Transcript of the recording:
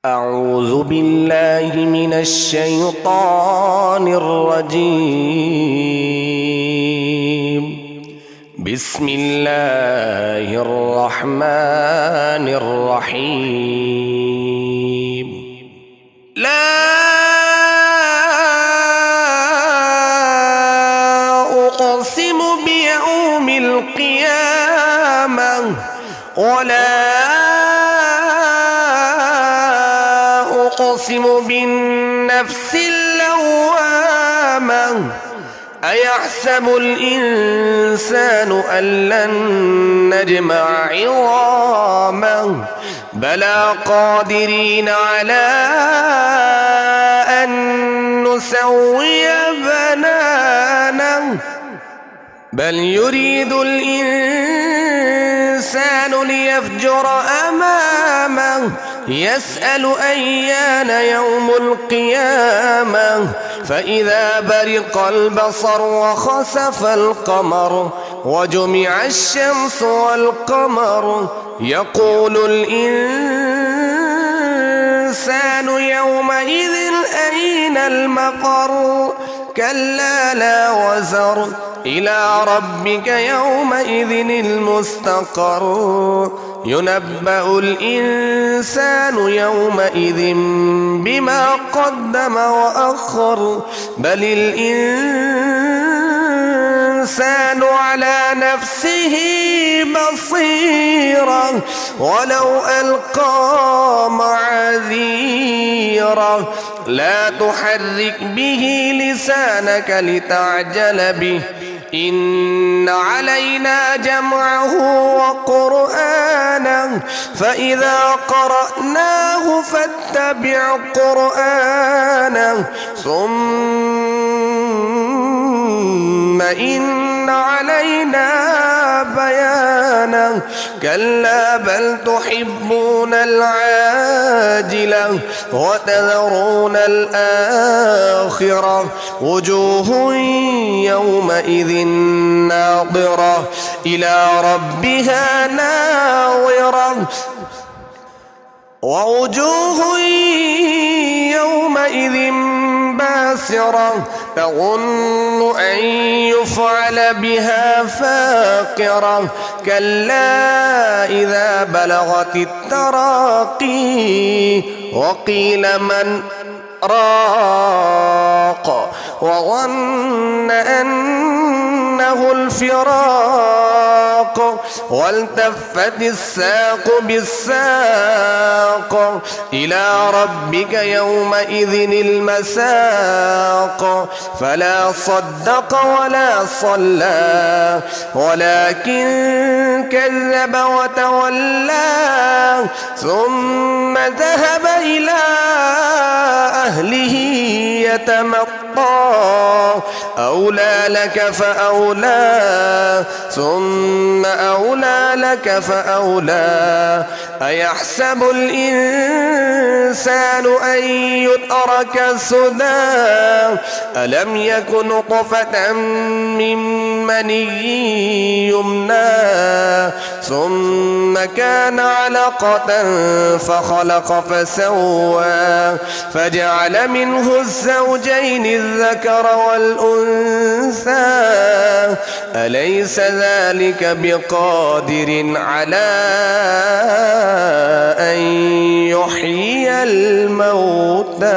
أعوذ بالله من الشيطان الرجيم. بسم الله الرحمن الرحيم. لا أقسم بيوم القيامة ولا أقسم بالنفس اللوامة. أيحسب الإنسان أن لن نجمع عظامه بلى قادرين على أن نسوي بنانه بل يريد الإنسان ليفجر أمامه يسأل أيان يوم القيامة فإذا برق البصر وخسف القمر وجمع الشمس والقمر يقول الإنسان يومئذ أين المفر كلا لا وزر إلى ربك يومئذ المستقر ينبأ الإنسان يومئذ بما قدم وأخر بل الإنسان على نفسه بصيرا ولو ألقى معاذيره لا تحرك به لسانك لتعجل به إن علينا جمعه وقرآنه فإذا قرأناه فاتبع قرآنه ثم إن علينا بيانه كلا بل تحبون العاجلة وتذرون الآخرة وجوه يومئذ ناظرة إلى ربها ناظرة ووجوه يومئذ باسرة تظن أن يفعل بها فاقرة كلا إذا بلغت التراقي وقيل من راق وظن أنه الفراق والتفت الساق بالساق إلى ربك يومئذ المساق فلا صدق ولا صلى ولكن كذب وتولى ثم ذهب إلى أهله يتمطى أولى لك فأولى ثم أولى لك فأولى أيحسب الإنسان أن يترك سدى ألم يك نطفة من مني يمنى ثم كان علقة فخلق فسوى فجعل منه الزوجين الذكر والأنثى أليس ذلك بقادر على أن يحيي الموتى.